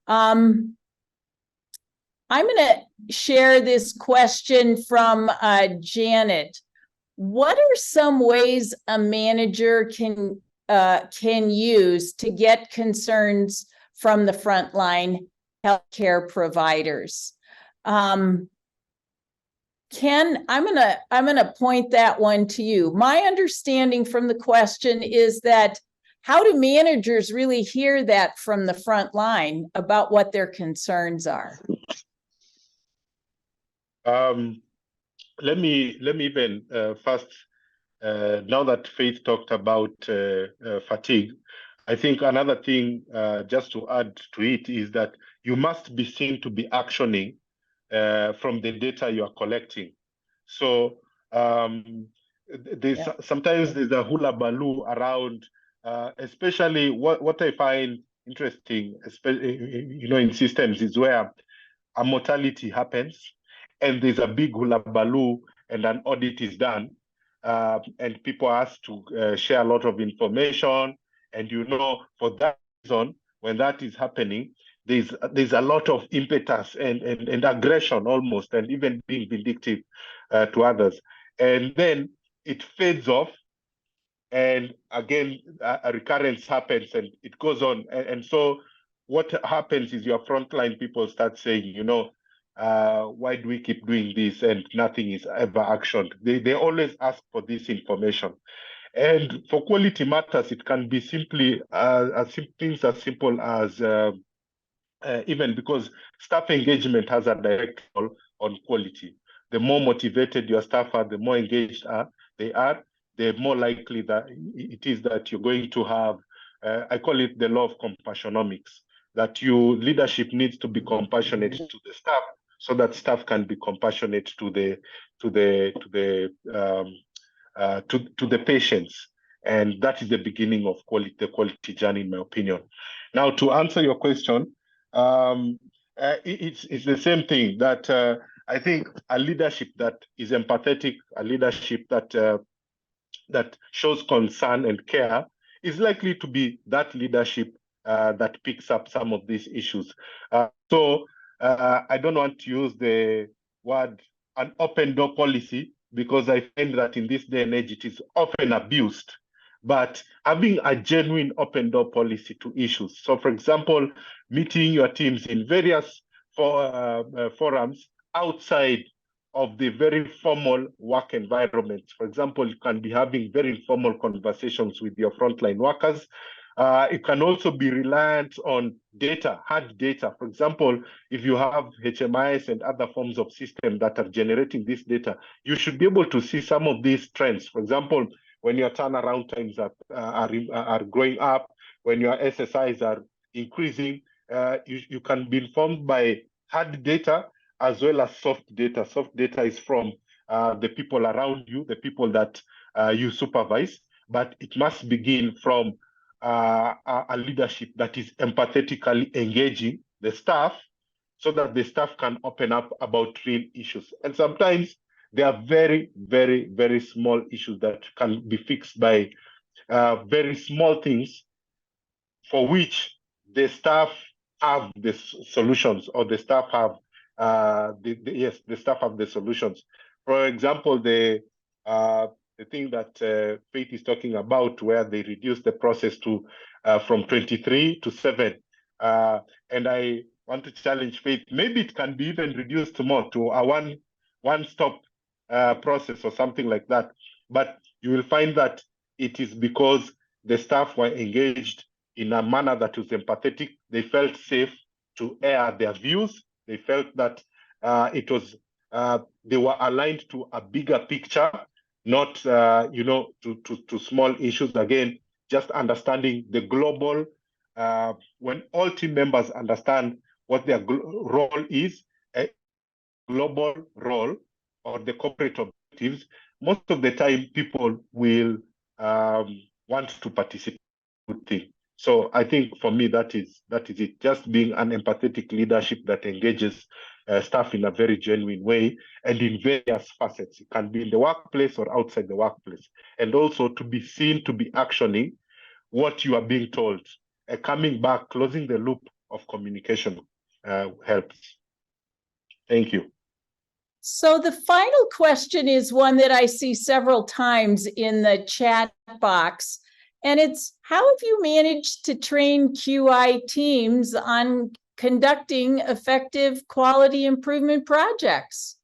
I'm going to share this question from Janet. What are some ways a manager can use to get concerns from the frontline healthcare providers? Ken, I'm gonna point that one to you. My understanding from the question is that how do managers really hear that from the front line about what their concerns are? Let me even first, now that Faith talked about fatigue, I think another thing just to add to it is that you must be seen to be actioning from the data you are collecting. So sometimes there's a hula baloo around, especially what I find interesting, especially in systems, is where a mortality happens and there's a big hula baloo and an audit is done, and people are asked to share a lot of information. And for that reason, when that is happening, there's a lot of impetus and aggression almost, and even being vindictive to others. And then it fades off, and again, a recurrence happens, and it goes on. And so what happens is your frontline people start saying, why do we keep doing this and nothing is ever actioned? They always ask for this information. And for quality matters, it can be simply things as simple as even because staff engagement has a direct role on quality. The more motivated your staff are, the more engaged they are, the more likely that it is that you're going to have, I call it the law of compassionomics, that leadership needs to be compassionate to the staff so that staff can be compassionate to the patients. And that is the beginning of the quality journey, in my opinion. Now, to answer your question, it's the same thing that I think a leadership that is empathetic, a leadership that shows concern and care is likely to be that leadership that picks up some of these issues. So I don't want to use the word an open door policy, because I find that in this day and age it is often abused. But having a genuine open door policy to issues. So, for example, meeting your teams in various forums outside of the very formal work environment. For example, you can be having very informal conversations with your frontline workers. It can also be reliant on data, hard data. For example, if you have HMIs and other forms of systems that are generating this data, you should be able to see some of these trends. For example, when your turnaround times are growing up, when your SSIs are increasing, you can be informed by hard data as well as soft data. Soft data is from the people around you, the people that you supervise, but it must begin from a leadership that is empathetically engaging the staff so that the staff can open up about real issues. And sometimes there are very, very, very small issues that can be fixed by very small things for which the staff have the solutions, or the staff have the staff have the solutions. For example, the thing that Faith is talking about, where they reduced the process to from 23 to 7, and I want to challenge Faith. Maybe it can be even reduced more to a one-stop process or something like that. But you will find that it is because the staff were engaged in a manner that was empathetic. They felt safe to air their views. They felt that it was they were aligned to a bigger picture, not to small issues. Again, just understanding the global. When all team members understand what their role is, a global role or the corporate objectives, most of the time people will want to participate in the thing. So I think for me, that is it. Just being an empathetic leadership that engages staff in a very genuine way and in various facets. It can be in the workplace or outside the workplace. And also to be seen to be actioning what you are being told. Coming back, closing the loop of communication helps. Thank you. So the final question is one that I see several times in the chat box. And it's, how have you managed to train QI teams on conducting effective quality improvement projects?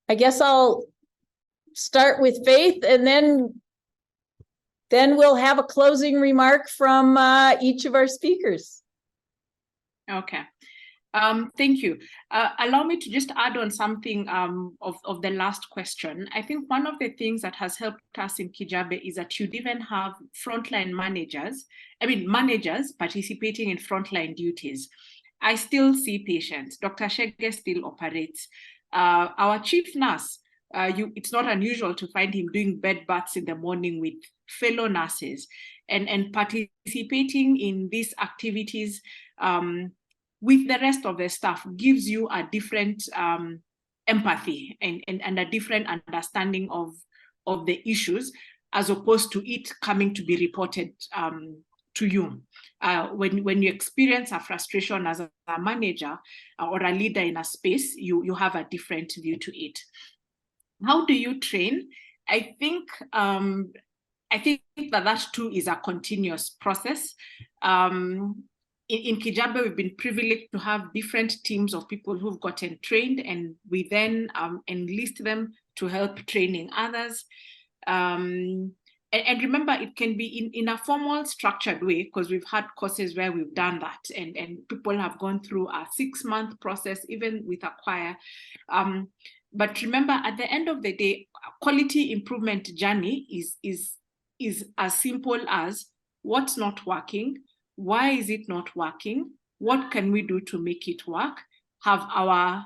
I guess I'll start with Faith, and then we'll have a closing remark from each of our speakers. Okay. Thank you. Allow me to just add on something of the last question. I think one of the things that has helped us in Kijabe is that you'd even have frontline managers, managers participating in frontline duties. I still see patients. Dr. Shege still operates. Our chief nurse, it's not unusual to find him doing bed baths in the morning with fellow nurses and participating in these activities with the rest of the staff gives you a different empathy and a different understanding of the issues, as opposed to it coming to be reported to you. When you experience a frustration as a manager or a leader in a space, you have a different view to it. How do you train? I think that too is a continuous process. In Kijabe, we've been privileged to have different teams of people who've gotten trained, and we then enlist them to help training others. And remember, it can be in a formal, structured way, because we've had courses where we've done that, and people have gone through a 6-month process, even with a choir. But remember, at the end of the day, quality improvement journey is is as simple as what's not working, why is it not working, what can we do to make it work, have our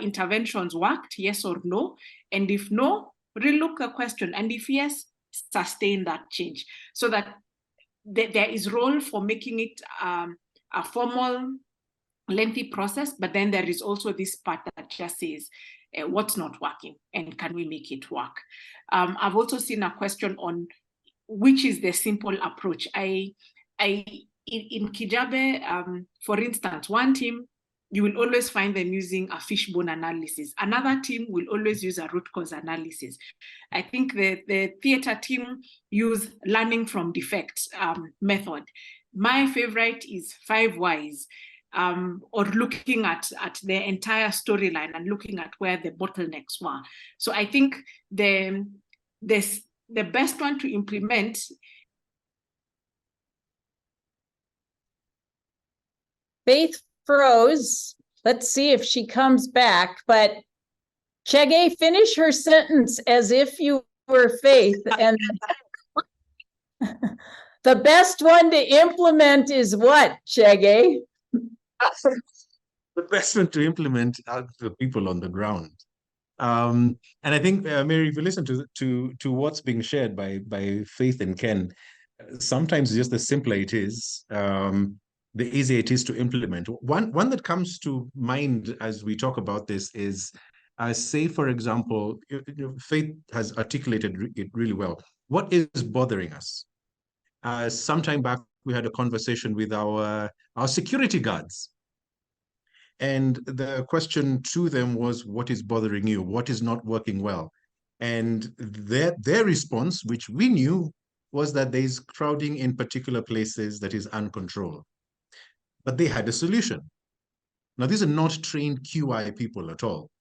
interventions worked, yes or no, and if no, relook the question, and if yes, sustain that change, so that there is role for making it a formal, lengthy process, but then there is also this part that just says what's not working and can we make it work. I've also seen a question on which is the simple approach. In Kijabe, for instance, one team, you will always find them using a fishbone analysis. Another team will always use a root cause analysis. I think the theater team use learning from defects method. My favorite is 5 whys, or looking at the entire storyline and looking at where the bottlenecks were. So I think the best one to implement. Faith froze. Let's see if she comes back. But Chege, finish her sentence as if you were Faith. And the best one to implement is what, Chege? The best one to implement are the people on the ground. And I think, Mary, if you listen to what's being shared by Faith and Ken, sometimes just the simpler it is, the easier it is to implement. One that comes to mind as we talk about this is, say, for example, Faith has articulated it really well. What is bothering us? Some time back, we had a conversation with our security guards. And the question to them was, what is bothering you? What is not working well? And their response, which we knew, was that there is crowding in particular places that is uncontrolled. But they had a solution. Now, these are not trained QI people at all.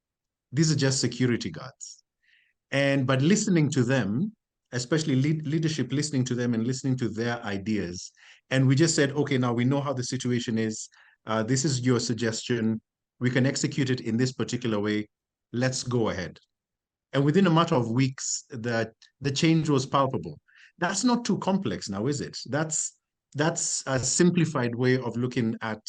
These are just security guards. But listening to them, especially leadership, listening to them and listening to their ideas. And we just said, okay, now we know how the situation is. This is your suggestion. We can execute it in this particular way. Let's go ahead. And within a matter of weeks, the change was palpable. That's not too complex now, is it? That's a simplified way of looking at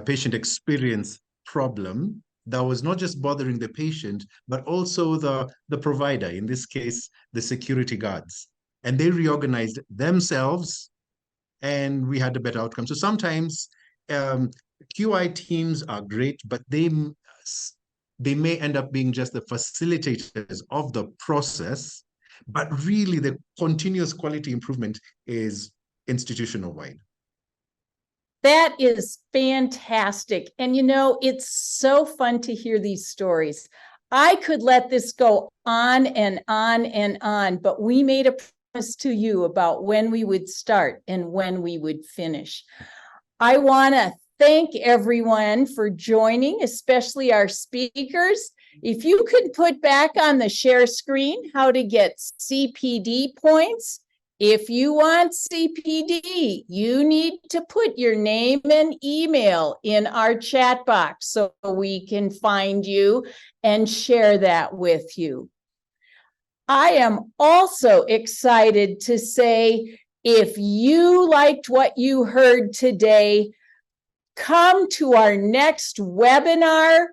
patient experience problem that was not just bothering the patient, but also the provider, in this case, the security guards. And they reorganized themselves, and we had a better outcome. So sometimes QI teams are great, but they may end up being just the facilitators of the process, but really the continuous quality improvement is institutional-wide. That is fantastic. And you know, it's so fun to hear these stories. I could let this go on and on and on, but we made a promise to you about when we would start and when we would finish. I want to thank everyone for joining, especially our speakers. If you could put back on the share screen how to get CPD points. If you want CPD, you need to put your name and email in our chat box so we can find you and share that with you. I am also excited to say, if you liked what you heard today, come to our next webinar,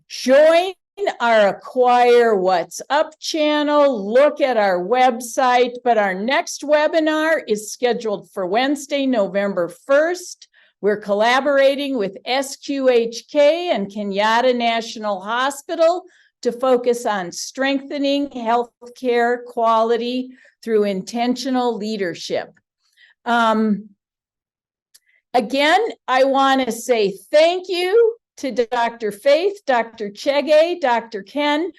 join our Acquire What's Up channel, look at our website, but our next webinar is scheduled for Wednesday, November 1st. We're collaborating with SQHK and Kenyatta National Hospital to focus on strengthening healthcare quality through intentional leadership. Again, I want to say thank you to Dr. Faith, Dr. Chege, Dr. Ken.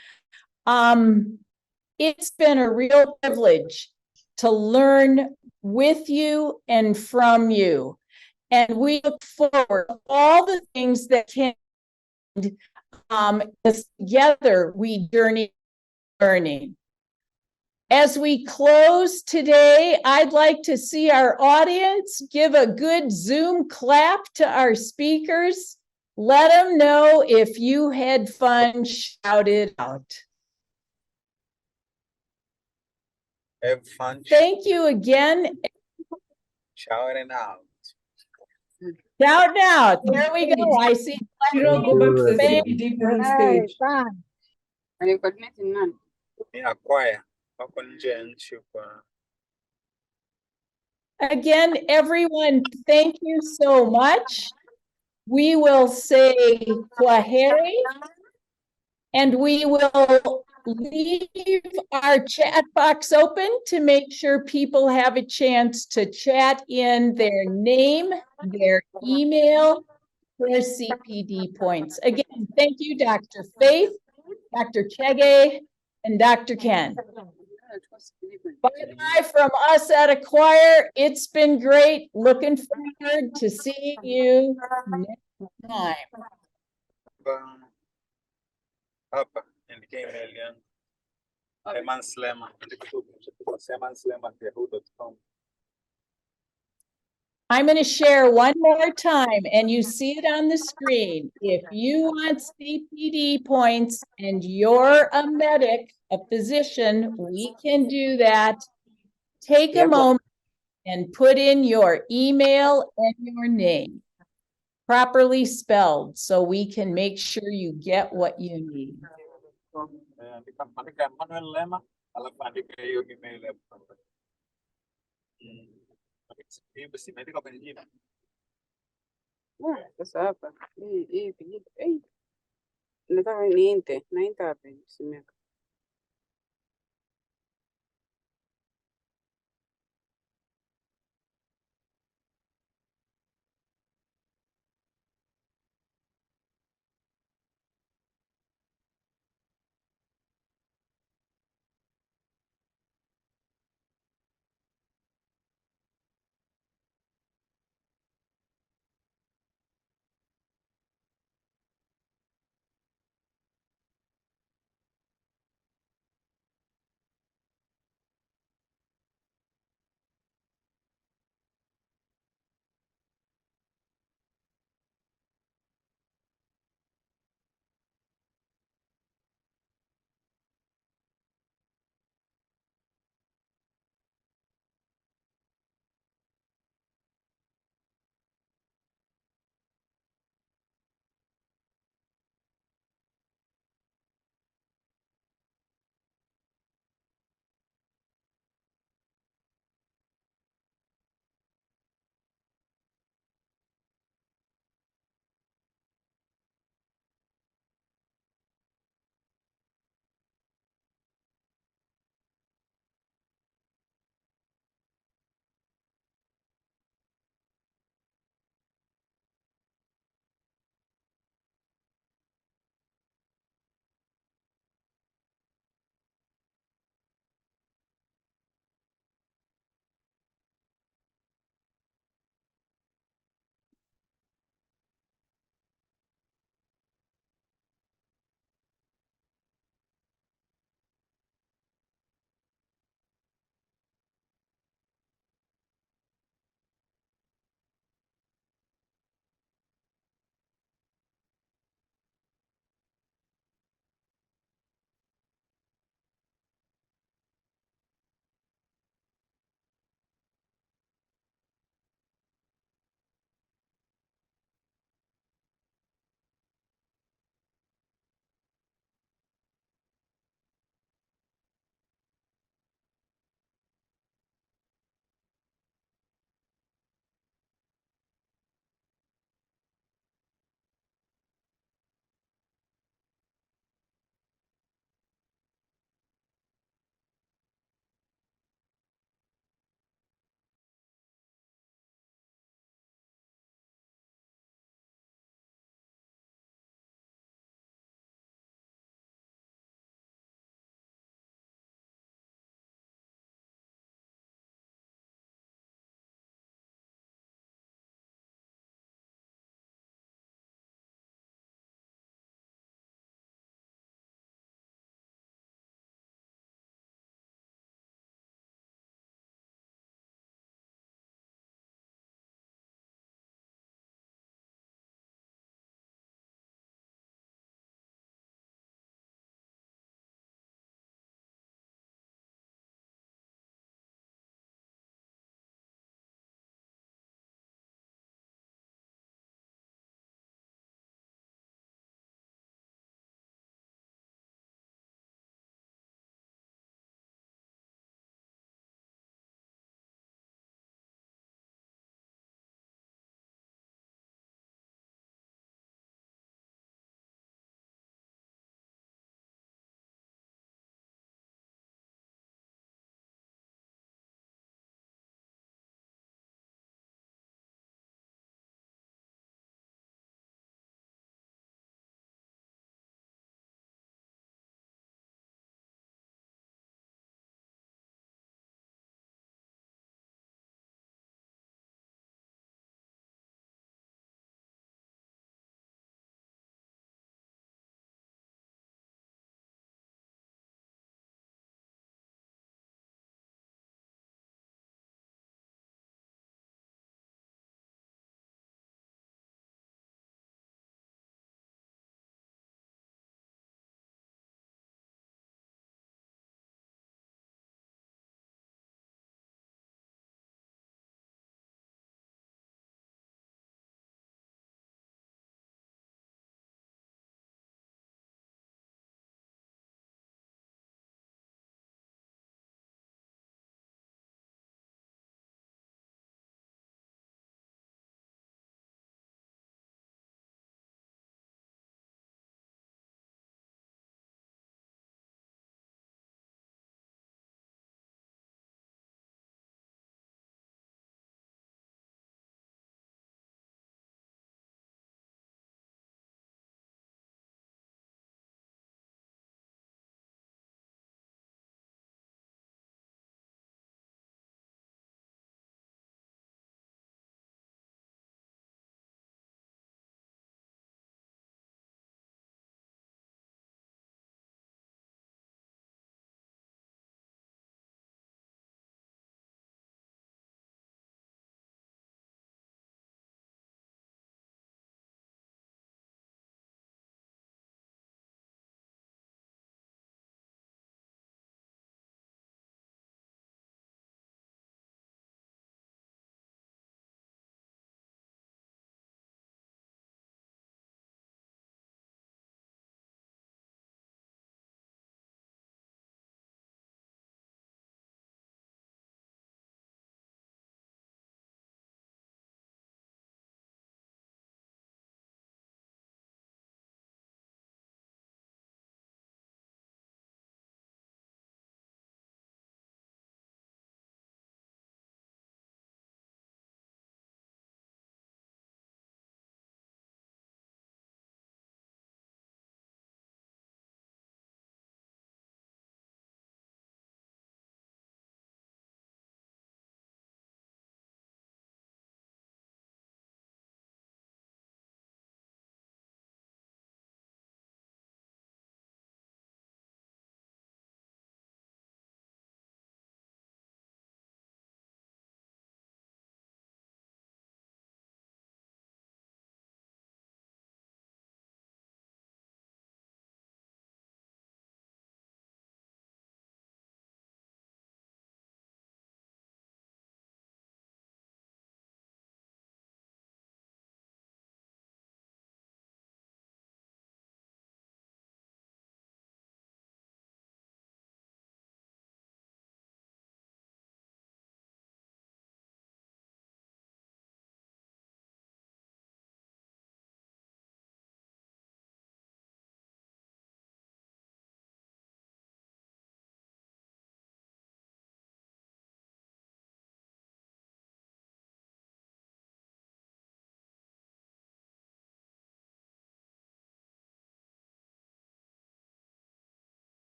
It's been a real privilege to learn with you and from you. And we look forward to all the things that can, as together we journey learning. As we close today, I'd like to see our audience give a good Zoom clap to our speakers. Let them know if you had fun, shout it out. Have fun. Thank you again. Showering out. Shout out. There we go. I see. Shiro, go back to the Thank CPD point stage. Yeah, choir. Wako nje ya nchi kwa. Again, everyone, thank you so much. We will say kwaheri, and we will leave our chat box open to make sure people have a chance to chat in their name, their email, their CPD points. Again, thank you, Dr. Faith, Dr. Chege, and Dr. Ken. Bye-bye from us at Acquire. It's been great. Looking forward to seeing you next time. Hapa andika email yangu. Eman Slema. emanslema@yahoo.com. I'm going to share one more time, and you see it on the screen. If you want CPD points and you're a medic, a physician, we can do that. Take a moment and put in your email and your name, properly spelled, so we can make sure you get what you need. Andika Manuel Lema, alafu andika hiyo email hapo. Basi andika kwenye jina. Sasa hapa hii nataka niinte hapa simeka